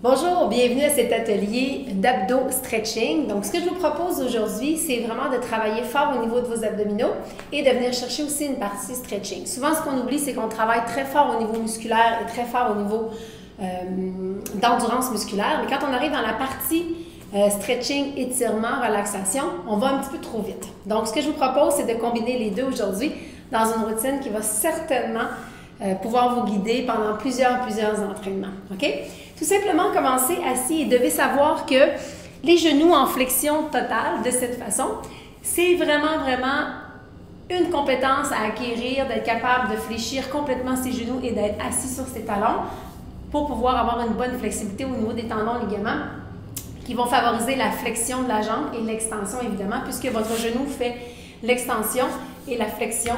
Bonjour, bienvenue à cet atelier d'abdos stretching. Donc, ce que je vous propose aujourd'hui, c'est vraiment de travailler fort au niveau de vos abdominaux et de venir chercher aussi une partie stretching. Souvent, ce qu'on oublie, c'est qu'on travaille très fort au niveau musculaire et très fort au niveau d'endurance musculaire. Mais quand on arrive dans la partie stretching, étirement, relaxation, on va un petit peu trop vite. Donc, ce que je vous propose, c'est de combiner les deux aujourd'hui dans une routine qui va certainement pouvoir vous guider pendant plusieurs entraînements. OK? Tout simplement, commencez assis et devez savoir que les genoux en flexion totale, de cette façon, c'est vraiment une compétence à acquérir, d'être capable de fléchir complètement ses genoux et d'être assis sur ses talons pour pouvoir avoir une bonne flexibilité au niveau des tendons ligaments qui vont favoriser la flexion de la jambe et l'extension, évidemment, puisque votre genou fait l'extension et la flexion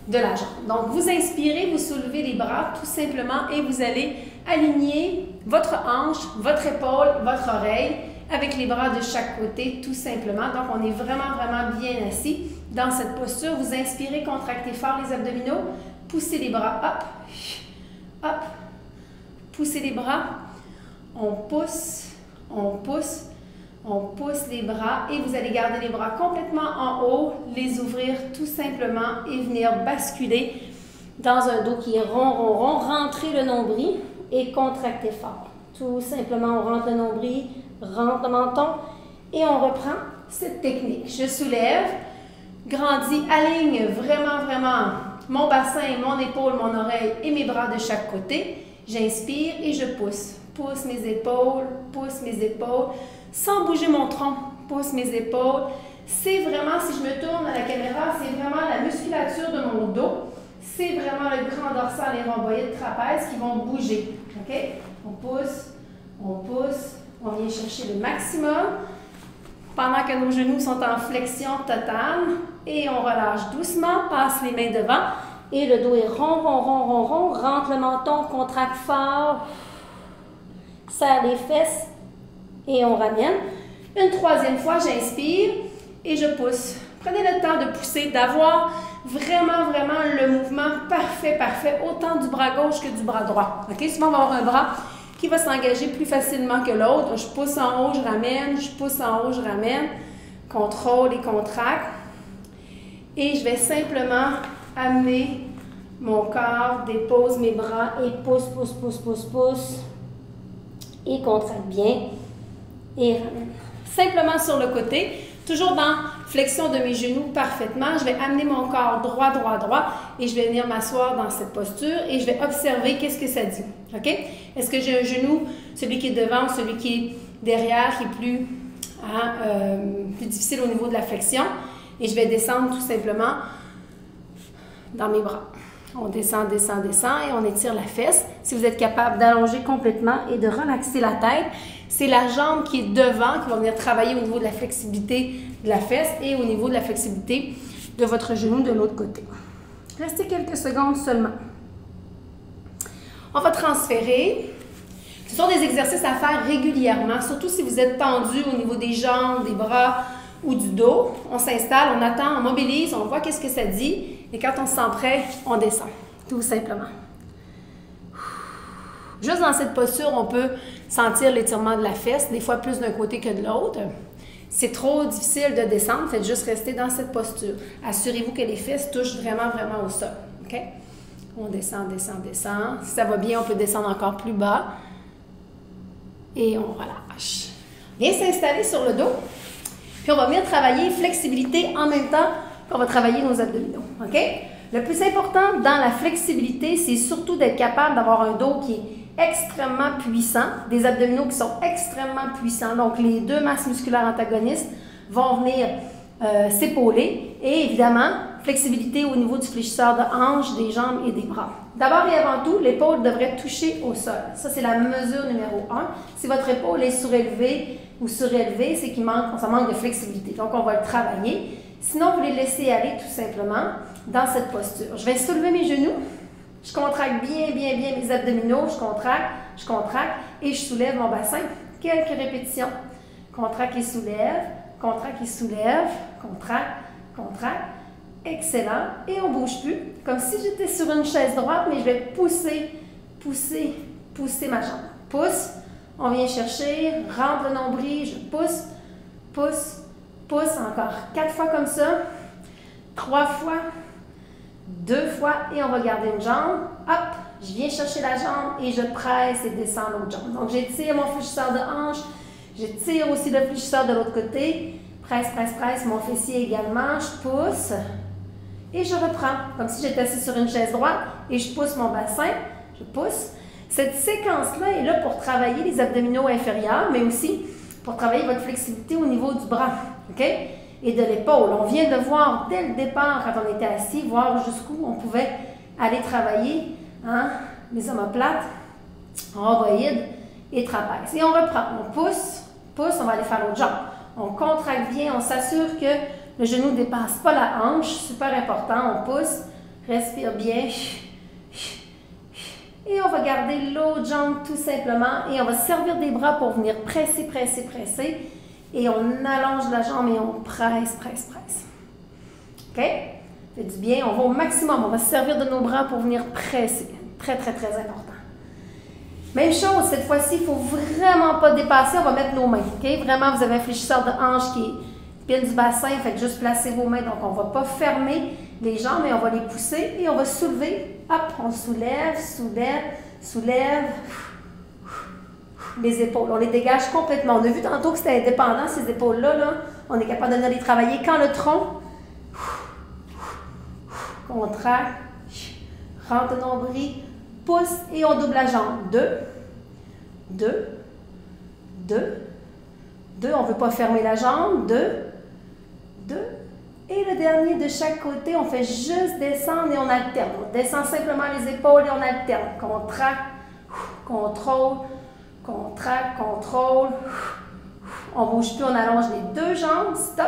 de la jambe. Donc, vous inspirez, vous soulevez les bras tout simplement et vous allez aligner votre hanche, votre épaule, votre oreille avec les bras de chaque côté tout simplement. Donc, on est vraiment bien assis dans cette posture. Vous inspirez, contractez fort les abdominaux, poussez les bras, hop, hop, poussez les bras, on pousse, on pousse, on pousse les bras et vous allez garder les bras complètement en haut, les ouvrir tout simplement et venir basculer dans un dos qui est rond. Rentrez le nombril et contractez fort. Tout simplement, on rentre le nombril, rentre le menton et on reprend cette technique. Je soulève, grandis, aligne vraiment mon bassin, mon épaule, mon oreille et mes bras de chaque côté. J'inspire et je pousse. Pousse mes épaules, sans bouger mon tronc, pousse mes épaules. C'est vraiment, si je me tourne à la caméra, c'est vraiment la musculature de mon dos. C'est vraiment le grand dorsal et rhomboïde trapèze qui vont bouger. OK? On pousse, on vient chercher le maximum pendant que nos genoux sont en flexion totale et on relâche doucement, passe les mains devant et le dos est rond, rentre le menton, contracte fort, serre les fesses et on ramène. Une troisième fois, j'inspire et je pousse. Prenez le temps de pousser, d'avoir vraiment le mouvement parfait, autant du bras gauche que du bras droit. OK? Souvent, on va avoir un bras qui va s'engager plus facilement que l'autre. Je pousse en haut, je ramène, je pousse en haut, je ramène. Contrôle et contracte. Et je vais simplement amener mon corps, dépose mes bras et pousse. Et contracte bien. Et ramène. Simplement sur le côté. Toujours dans flexion de mes genoux parfaitement. Je vais amener mon corps droit et je vais venir m'asseoir dans cette posture et je vais observer qu'est-ce que ça dit. OK? Est-ce que j'ai un genou, celui qui est devant, celui qui est derrière, qui est plus difficile au niveau de la flexion? Et je vais descendre tout simplement dans mes bras. On descend et on étire la fesse. Si vous êtes capable d'allonger complètement et de relaxer la tête, c'est la jambe qui est devant qui va venir travailler au niveau de la flexibilité de la fesse et au niveau de la flexibilité de votre genou de l'autre côté. Restez quelques secondes seulement. On va transférer. Ce sont des exercices à faire régulièrement, surtout si vous êtes tendu au niveau des jambes, des bras ou du dos. On s'installe, on attend, on mobilise, on voit qu'est-ce que ça dit. Et quand on se sent prêt, on descend, tout simplement. Juste dans cette posture, on peut sentir l'étirement de la fesse, des fois plus d'un côté que de l'autre. C'est trop difficile de descendre, faites juste rester dans cette posture. Assurez-vous que les fesses touchent vraiment au sol. OK? On descend. Si ça va bien, on peut descendre encore plus bas. Et on relâche. Viens s'installer sur le dos. Puis on va venir travailler flexibilité en même temps qu'on va travailler nos abdominaux. OK? Le plus important dans la flexibilité, c'est surtout d'être capable d'avoir un dos qui est extrêmement puissant, des abdominaux qui sont extrêmement puissants. Donc, les deux masses musculaires antagonistes vont venir s'épauler. Et évidemment, flexibilité au niveau du fléchisseur de hanche, des jambes et des bras. D'abord et avant tout, l'épaule devrait toucher au sol. Ça, c'est la mesure numéro 1. Si votre épaule est surélevée ou surélevée, c'est ça manque de flexibilité. Donc, on va le travailler. Sinon, vous les laissez aller tout simplement dans cette posture. Je vais soulever mes genoux. Je contracte bien mes abdominaux. Je contracte et je soulève mon bassin. Quelques répétitions. Contracte et soulève, contracte. Excellent. Et on ne bouge plus. Comme si j'étais sur une chaise droite, mais je vais pousser ma jambe. Pousse, On vient chercher, rentre le nombril, je pousse, pousse, pousse, encore 4 fois comme ça, 3 fois, 2 fois, et on va garder une jambe. Hop, je viens chercher la jambe et je presse et descends l'autre jambe. Donc, j'étire mon fléchisseur de hanche, j'étire aussi le fléchisseur de l'autre côté, presse, presse, presse, mon fessier également, je pousse et je reprends, comme si j'étais assis sur une chaise droite et je pousse mon bassin, je pousse. Cette séquence-là est là pour travailler les abdominaux inférieurs, mais aussi pour travailler votre flexibilité au niveau du bras, OK? Et de l'épaule. On vient de voir dès le départ, quand on était assis, voir jusqu'où on pouvait aller travailler les omoplates, rhomboïdes et trapèzes. Et on reprend, on pousse, pousse, on va aller faire l'autre jambe. On contracte bien, on s'assure que le genou ne dépasse pas la hanche, super important, on pousse, respire bien. Et on va garder l'autre jambe tout simplement et on va servir des bras pour venir presser, presser, presser. Et on allonge la jambe et on presse, presse, presse. OK? Fait du bien, on va au maximum, on va se servir de nos bras pour venir presser. Très, très, très important. Même chose, cette fois-ci, il ne faut vraiment pas dépasser, on va mettre nos mains. OK? Vraiment, vous avez un fléchisseur de hanche qui est pile du bassin, faites juste placer vos mains. Donc, on ne va pas fermer les jambes, mais on va les pousser et on va soulever. Hop, on soulève, soulève, soulève. Les épaules, on les dégage complètement. On a vu tantôt que c'était indépendant, ces épaules-là. Là. On est capable de venir les travailler quand le tronc contracte, rentre le nombril, pousse et on double la jambe. 2, 2, 2, 2. On ne veut pas fermer la jambe. 2, 2. Et le dernier de chaque côté, on fait juste descendre et on alterne. On descend simplement les épaules et on alterne. Contracte, contrôle, contracte, contrôle. On ne bouge plus, on allonge les deux jambes, stop.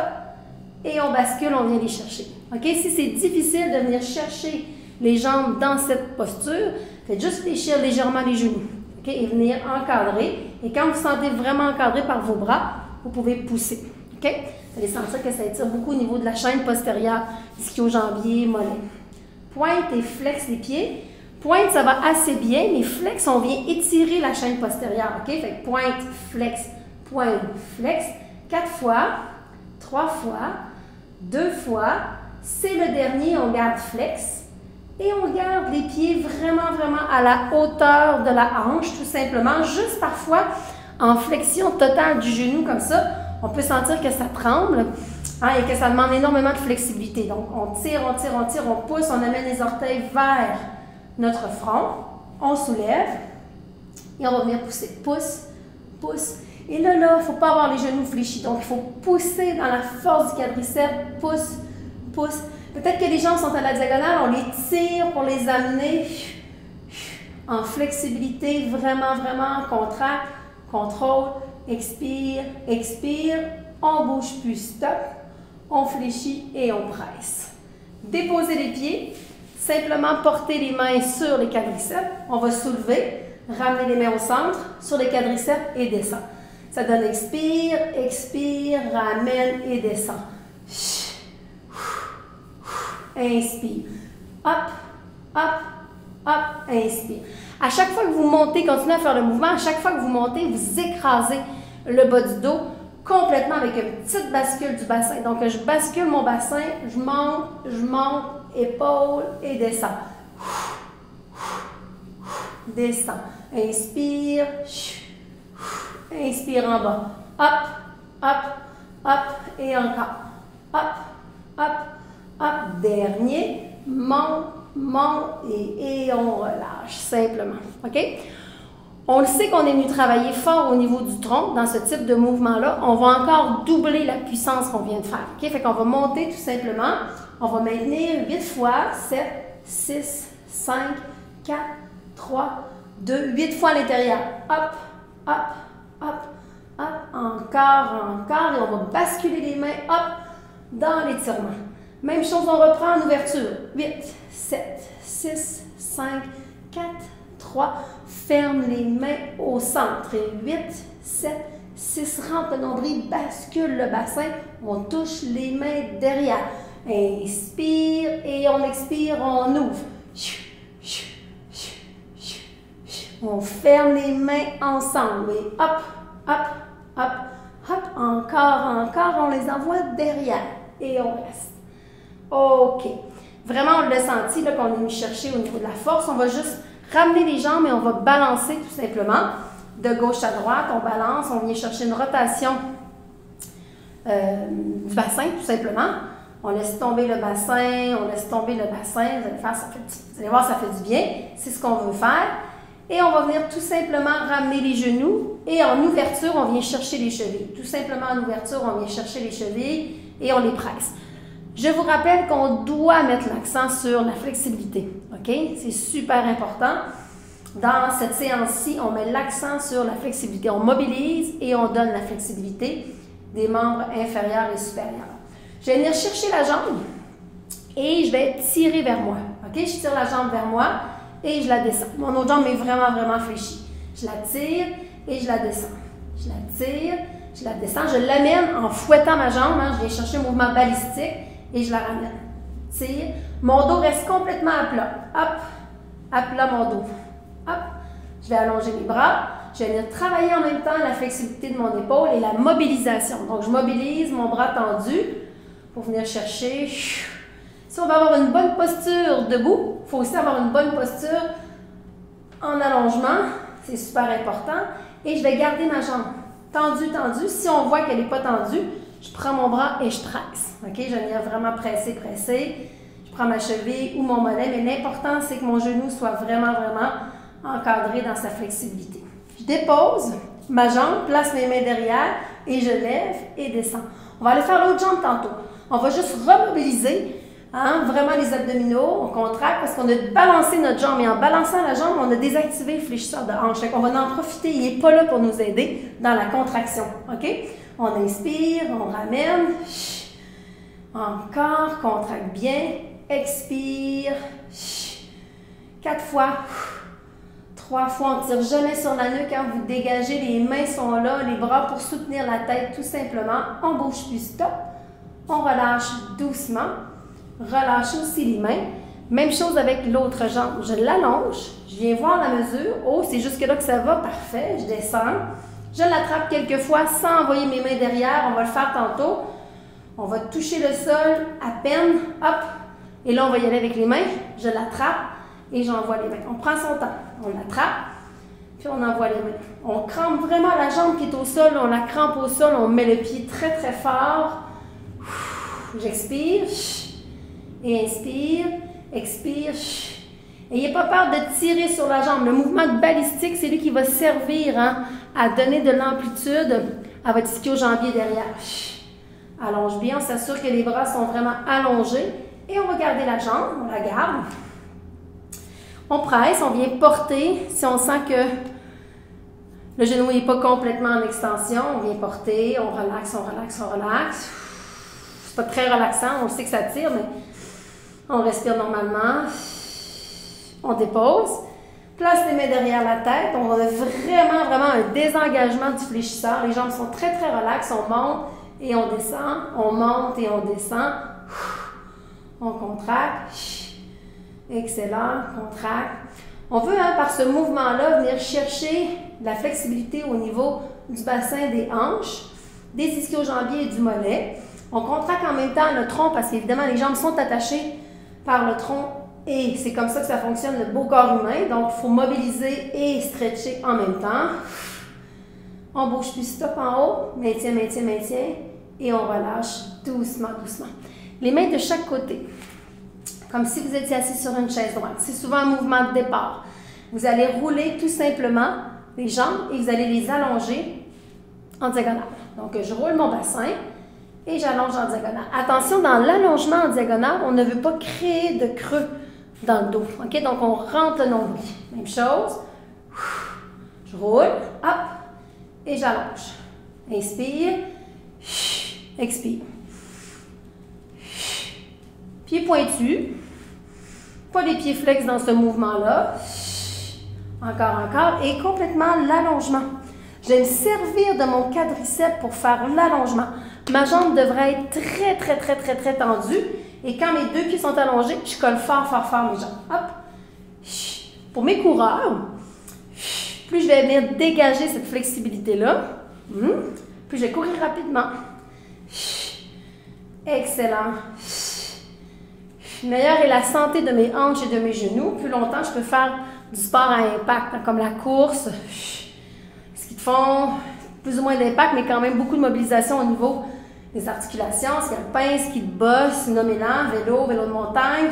Et on bascule, on vient les chercher. OK? Si c'est difficile de venir chercher les jambes dans cette posture, faites juste fléchir légèrement les genoux. OK? Et venir encadrer. Et quand vous sentez vraiment encadré par vos bras, vous pouvez pousser. OK? Vous allez sentir que ça étire beaucoup au niveau de la chaîne postérieure, ischio-jambier, mollet. Pointe et flex les pieds. Pointe, ça va assez bien, mais flex, on vient étirer la chaîne postérieure. OK? Fait que pointe, flex. 4 fois, 3 fois, 2 fois. C'est le dernier, on garde flex. Et on garde les pieds vraiment, vraiment à la hauteur de la hanche, tout simplement. Juste parfois, en flexion totale du genou, comme ça, on peut sentir que ça tremble et que ça demande énormément de flexibilité. Donc, on tire, on tire, on tire, on pousse, on amène les orteils vers notre front. On soulève et on va venir pousser. Pousse, pousse. Et là, il ne faut pas avoir les genoux fléchis. Donc, il faut pousser dans la force du quadriceps. Pousse, pousse. Peut-être que les jambes sont à la diagonale. On les tire pour les amener en flexibilité. Vraiment, vraiment. Contracte, contrôle. Expire, expire. On ne bouge plus. Stop. On fléchit et on presse. Déposez les pieds. Simplement porter les mains sur les quadriceps. On va soulever. Ramener les mains au centre sur les quadriceps et descend. Ça donne expire, expire, ramène et descend. Inspire. Hop, hop, hop, inspire. À chaque fois que vous montez, continuez à faire le mouvement. À chaque fois que vous montez, vous écrasez le bas du dos complètement avec une petite bascule du bassin. Donc, je bascule mon bassin, je monte, épaule et descends. Descends. Inspire. Inspire en bas. Hop, hop, hop. Et encore. Hop, hop, hop. Dernier. Monte, monte et on relâche simplement. OK? On le sait qu'on est venu travailler fort au niveau du tronc dans ce type de mouvement-là. On va encore doubler la puissance qu'on vient de faire. OK? Fait qu'on va monter tout simplement. On va maintenir 8 fois. 7, 6, 5, 4, 3, 2, 8 fois à l'intérieur. Hop, hop, hop, hop. Encore. Et on va basculer les mains, hop, dans l'étirement. Même chose, on reprend en ouverture. 8, 7, 6, 5, 4, 3. Ferme les mains au centre. Et 8, 7, 6. Rentre le nombril, bascule le bassin. On touche les mains derrière. Inspire et on expire, on ouvre. On ferme les mains ensemble. Et hop, hop, hop, hop. Encore, encore. On les envoie derrière. Et on reste. OK. Vraiment, on l'a senti qu'on est venu chercher au niveau de la force. On va juste ramener les jambes et on va balancer tout simplement. De gauche à droite, on balance. On vient chercher une rotation du bassin, tout simplement. On laisse tomber le bassin, on laisse tomber le bassin. Vous allez voir, ça fait du bien. C'est ce qu'on veut faire. Et on va venir tout simplement ramener les genoux. Et en ouverture, on vient chercher les chevilles. Tout simplement en ouverture, on vient chercher les chevilles et on les presse. Je vous rappelle qu'on doit mettre l'accent sur la flexibilité. OK? C'est super important. Dans cette séance-ci, on met l'accent sur la flexibilité. On mobilise et on donne la flexibilité des membres inférieurs et supérieurs. Je vais venir chercher la jambe et je vais tirer vers moi. OK? Je tire la jambe vers moi et je la descends. Mon autre jambe est vraiment, vraiment fléchie. Je la tire et je la descends. Je la tire, je la descends. Je l'amène en fouettant ma jambe. Hein? Je viens chercher un mouvement balistique et je la ramène. Tire. Mon dos reste complètement à plat. Hop, à plat mon dos. Hop. Je vais allonger mes bras. Je vais venir travailler en même temps la flexibilité de mon épaule et la mobilisation. Donc, je mobilise mon bras tendu pour venir chercher. Si on veut avoir une bonne posture debout, il faut aussi avoir une bonne posture en allongement. C'est super important. Et je vais garder ma jambe tendue, tendue. Si on voit qu'elle n'est pas tendue, je prends mon bras et je presse. OK? Je viens vraiment presser, presser. Je prends ma cheville ou mon mollet, mais l'important, c'est que mon genou soit vraiment, vraiment encadré dans sa flexibilité. Je dépose ma jambe, place mes mains derrière et je lève et descends. On va aller faire l'autre jambe tantôt. On va juste remobiliser vraiment les abdominaux. On contracte parce qu'on a balancé notre jambe et en balançant la jambe, on a désactivé le fléchisseur de hanche. On va en profiter. Il n'est pas là pour nous aider dans la contraction. OK? On inspire, on ramène. Encore, contracte bien. Expire. 4 fois. 3 fois, on ne tire jamais sur la nuque. Quand vous dégagez, les mains sont là, les bras pour soutenir la tête tout simplement. On bouge puis stop. On relâche doucement. Relâchez aussi les mains. Même chose avec l'autre jambe. Je l'allonge. Je viens voir la mesure. Oh, c'est jusque là que ça va. Parfait. Je descends. Je l'attrape quelques fois sans envoyer mes mains derrière. On va le faire tantôt. On va toucher le sol à peine. Hop. Et là, on va y aller avec les mains. Je l'attrape et j'envoie les mains. On prend son temps. On l'attrape, puis on envoie les mains. On crampe vraiment la jambe qui est au sol. On la crampe au sol. On met le pied très, très fort. J'expire. Et inspire. Expire. N'ayez pas peur de tirer sur la jambe. Le mouvement de balistique, c'est lui qui va servir à donner de l'amplitude à votre ischio-jambier derrière. Allonge bien. On s'assure que les bras sont vraiment allongés. Et on va garder la jambe. On la garde. On presse, on vient porter. Si on sent que le genou n'est pas complètement en extension, on vient porter, on relaxe, on relaxe, on relaxe. C'est pas très relaxant, on sait que ça tire, mais on respire normalement. On dépose. Place les mains derrière la tête. On a vraiment, vraiment un désengagement du fléchisseur. Les jambes sont très, très relaxes. On monte et on descend. On monte et on descend. On contracte. Excellent, contracte. On veut, par ce mouvement-là, venir chercher la flexibilité au niveau du bassin des hanches, des ischio-jambiers et du mollet. On contracte en même temps le tronc parce qu'évidemment, les jambes sont attachées par le tronc et c'est comme ça que ça fonctionne le beau corps humain. Donc, il faut mobiliser et stretcher en même temps. On bouge plus, stop en haut, maintien, maintien, maintien et on relâche doucement, doucement. Les mains de chaque côté. Comme si vous étiez assis sur une chaise droite. C'est souvent un mouvement de départ. Vous allez rouler tout simplement les jambes et vous allez les allonger en diagonale. Donc, je roule mon bassin et j'allonge en diagonale. Attention, dans l'allongement en diagonale, on ne veut pas créer de creux dans le dos. OK? Donc, on rentre le nombril. Même chose. Je roule, hop, et j'allonge. Inspire, expire. Pieds pointus. Pas les pieds flex dans ce mouvement-là. Encore, encore. Et complètement l'allongement. Je vais me servir de mon quadriceps pour faire l'allongement. Ma jambe devrait être très, très, très, très, très tendue. Et quand mes deux pieds sont allongés, je colle fort, fort, fort mes jambes. Hop. Pour mes coureurs, Plus je vais venir dégager cette flexibilité-là, plus je vais courir rapidement. Excellent. Meilleure est la santé de mes hanches et de mes genoux. Plus longtemps, je peux faire du sport à impact, comme la course, ce qui te font plus ou moins d'impact, mais quand même beaucoup de mobilisation au niveau des articulations, ski alpin, ski de boss, nomélan, vélo, vélo de montagne.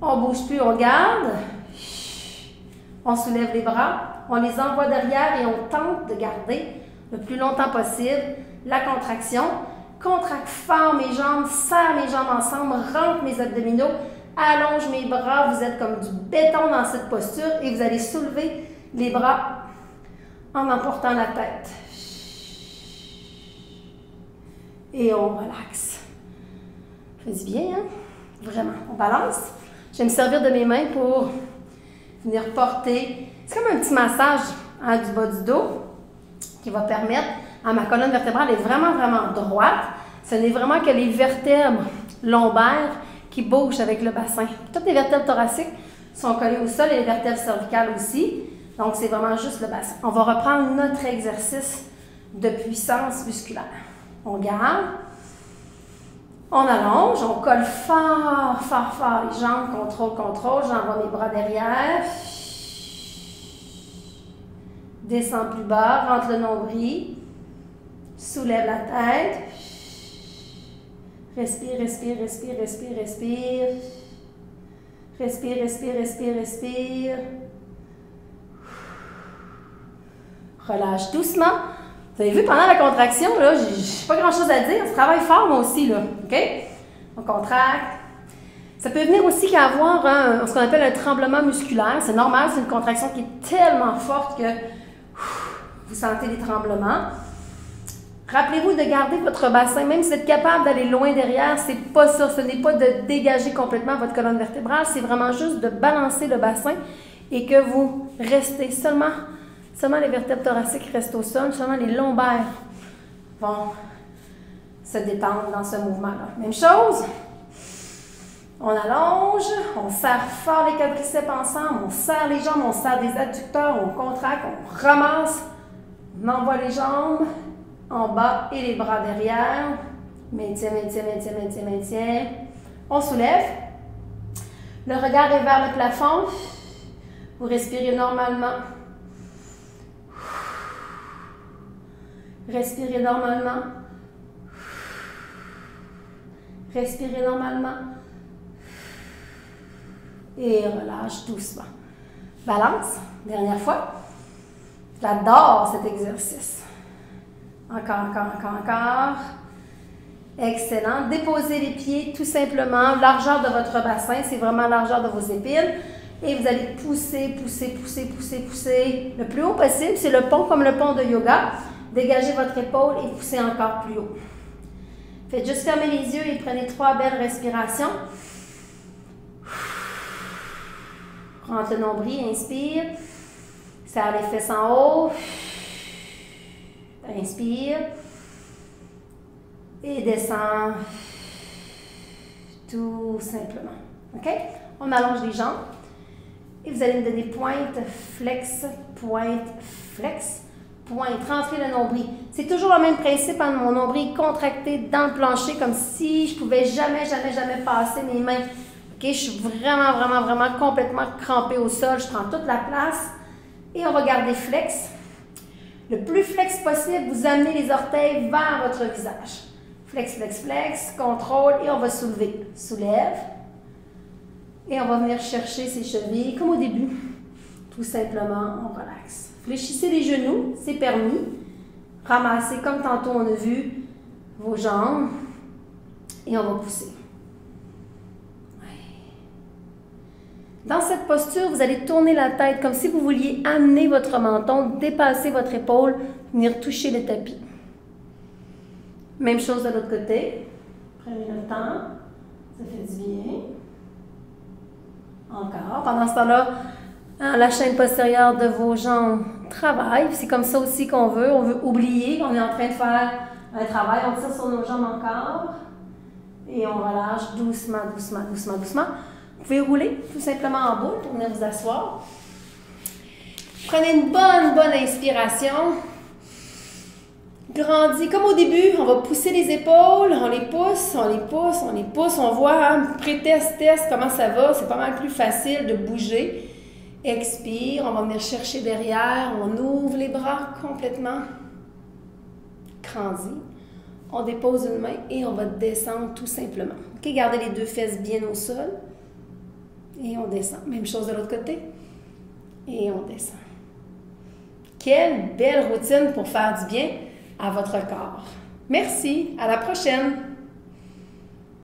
On ne bouge plus, on garde. On soulève les bras, on les envoie derrière et on tente de garder le plus longtemps possible la contraction. Contracte fort mes jambes, serre mes jambes ensemble, rentre mes abdominaux, allonge mes bras. Vous êtes comme du béton dans cette posture et vous allez soulever les bras en emportant la tête. Et on relaxe. Ça fait du bien, hein? Vraiment. On balance. Je vais me servir de mes mains pour venir porter. C'est comme un petit massage du bas du dos qui va permettre à ma colonne vertébrale d'être vraiment, vraiment droite. Ce n'est vraiment que les vertèbres lombaires qui bougent avec le bassin. Toutes les vertèbres thoraciques sont collées au sol et les vertèbres cervicales aussi. Donc, c'est vraiment juste le bassin. On va reprendre notre exercice de puissance musculaire. On garde. On allonge. On colle fort, fort, fort les jambes. Contrôle, contrôle. J'envoie mes bras derrière. Descends plus bas. Rentre le nombril. Soulève la tête. Respire, respire, respire, respire, respire. Respire, respire, respire, respire. Relâche doucement. Vous avez vu, pendant la contraction, là, j'ai pas grand-chose à dire. Je travaille fort, moi aussi, là. OK? On contracte. Ça peut venir aussi qu'avoir ce qu'on appelle un tremblement musculaire. C'est normal, c'est une contraction qui est tellement forte que vous sentez des tremblements. Rappelez-vous de garder votre bassin, même si vous êtes capable d'aller loin derrière, c'est pas ça. Ce n'est pas de dégager complètement votre colonne vertébrale, c'est vraiment juste de balancer le bassin et que vous restez seulement les vertèbres thoraciques restent au sol, seulement les lombaires vont se détendre dans ce mouvement-là. Même chose, on allonge, on serre fort les quadriceps ensemble, on serre les jambes, on serre les adducteurs, on contracte, on ramasse, on envoie les jambes en bas et les bras derrière. Maintien, maintien, maintien, maintien, maintien. On soulève. Le regard est vers le plafond. Vous respirez normalement. Respirez normalement. Respirez normalement. Et relâche doucement. Balance. Dernière fois. J'adore cet exercice. Encore, encore, encore, encore. Excellent. Déposez les pieds tout simplement. Largeur de votre bassin, c'est vraiment la largeur de vos épaules. Et vous allez pousser, pousser, pousser, pousser, pousser. Le plus haut possible, c'est le pont comme le pont de yoga. Dégagez votre épaule et poussez encore plus haut. Faites juste fermer les yeux et prenez 3 belles respirations. Rentre le nombril, inspire. Serre les fesses en haut. Inspire. Et descend. Tout simplement. OK? On allonge les jambes. Et vous allez me donner pointe, flex, pointe, flex, pointe. Rentrez le nombril. C'est toujours le même principe. Hein, mon nombril contracté dans le plancher comme si je ne pouvais jamais, jamais, jamais passer mes mains. OK? Je suis vraiment, vraiment, vraiment complètement crampée au sol. Je prends toute la place. Et on va garder flex. Le plus flex possible, vous amenez les orteils vers votre visage. Flex, flex, flex, contrôle et on va soulever. Soulève. Et on va venir chercher ses chevilles comme au début. Tout simplement, on relaxe. Fléchissez les genoux, c'est permis. Ramassez comme tantôt on a vu vos jambes. Et on va pousser. Dans cette posture, vous allez tourner la tête comme si vous vouliez amener votre menton, dépasser votre épaule, venir toucher le tapis. Même chose de l'autre côté. Prenez le temps. Ça fait du bien. Encore. Pendant ce temps-là, la chaîne postérieure de vos jambes travaille. C'est comme ça aussi qu'on veut. On veut oublier qu'on est en train de faire un travail. On tire sur nos jambes encore. Et on relâche doucement, doucement, doucement, doucement. Vous pouvez rouler tout simplement en boule pour venir vous asseoir. Prenez une bonne inspiration. Grandis. Comme au début, on va pousser les épaules, on les pousse, on voit, hein, pré-test, test, comment ça va. C'est pas mal plus facile de bouger. Expire, on va venir chercher derrière, on ouvre les bras complètement. Grandis. On dépose une main et on va descendre tout simplement. OK, gardez les deux fesses bien au sol. Et on descend. Même chose de l'autre côté. Et on descend. Quelle belle routine pour faire du bien à votre corps. Merci, à la prochaine!